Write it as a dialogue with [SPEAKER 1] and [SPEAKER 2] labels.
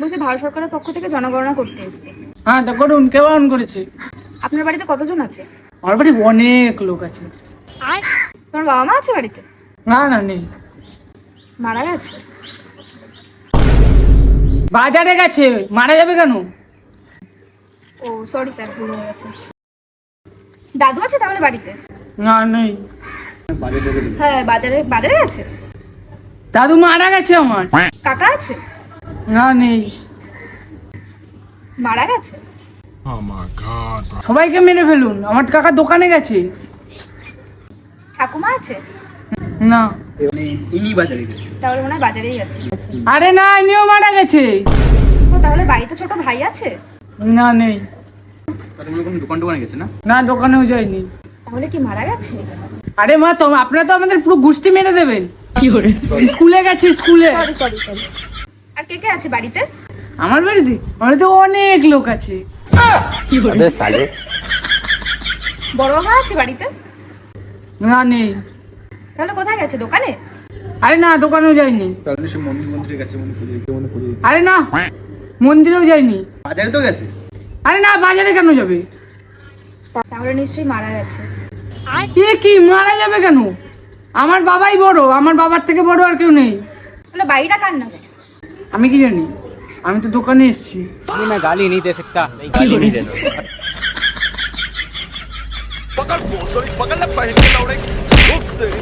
[SPEAKER 1] বলছি ভারত সরকারের পক্ষ থেকে জনগণনা করতে এসেছে।
[SPEAKER 2] হ্যাঁ তা করুন, কেমন করেছে?
[SPEAKER 1] আপনার বাড়িতে কতজন আছে?
[SPEAKER 2] আমার বাড়ি অনেক লোক আছে।
[SPEAKER 1] তোমার বাবা মা আছে বাড়িতে?
[SPEAKER 2] না না নেই,
[SPEAKER 1] মারা গেছে?
[SPEAKER 2] বাজারে গেছে, মারা যাবে কেন?
[SPEAKER 1] ও সরি স্যার, ভুল হয়ে গেছে। দাদু আছে তাহলে বাড়িতে?
[SPEAKER 2] না নেই,
[SPEAKER 1] হ্যাঁ বাজারে বাজারে গেছে।
[SPEAKER 2] দাদু মারা গেছে আমার।
[SPEAKER 1] কাকা আছে?
[SPEAKER 2] না নেই,
[SPEAKER 1] মারা গেছে?
[SPEAKER 2] সবাইকে মেরে ফেলুন, আমার কাকা দোকানে গেছে।
[SPEAKER 1] ঠাকুমা আছে?
[SPEAKER 2] না,
[SPEAKER 3] ইনি বাজারে গেছে।
[SPEAKER 1] তাহলে মনে হয় বাজারেই গেছে।
[SPEAKER 2] আরে না, এমনিও মারা গেছে।
[SPEAKER 1] ও তাহলে বাড়িতে ছোট ভাই আছে?
[SPEAKER 2] না নেই,
[SPEAKER 3] তাহলে মনে কোনো দোকানে গেছে না?
[SPEAKER 2] না দোকানেও যায়নি।
[SPEAKER 1] তাহলে কি মারা গেছে?
[SPEAKER 2] আরে মা, তো আপনারা তো আমাদের পুরো গোষ্ঠী মেরে দেবেন। কি করে? স্কুলে গেছে, স্কুলে।
[SPEAKER 1] Sorry sorry sorry. আর কে কে আছে বাড়িতে?
[SPEAKER 2] আমার বাড়িতে অনেক লোক আছে। কি করে?
[SPEAKER 1] বড় বাবা আছে বাড়িতে?
[SPEAKER 2] না নেই।
[SPEAKER 1] তাহলে কোথায় গেছে, দোকানে?
[SPEAKER 2] আরে না, দোকানেও যায়নি।
[SPEAKER 3] তাহলে সে মন্দিরে গেছে মনে করি।
[SPEAKER 2] আরে না, মন্দিরেও যায়নি।
[SPEAKER 3] বাজারে তো গেছে।
[SPEAKER 2] আরে না, বাজারে কেন যাবে?
[SPEAKER 1] তাহলে নিশ্চয়ই মারা গেছে।
[SPEAKER 2] এ কি, মারা যাবে কেন? আমার বাবাই বড়, আমার বাবার থেকে বড় আর কেউ নেই।
[SPEAKER 1] তাহলে বাড়িটা কার নামে?
[SPEAKER 2] আমি কি জানি, আমি তো দোকানে এসেছি।
[SPEAKER 4] मैं गाली नहीं दे सकता, गाली नहीं देना।
[SPEAKER 5] पकड़ भोसड़ी पकड़ ले पहन के लौड़े ठोक दे ले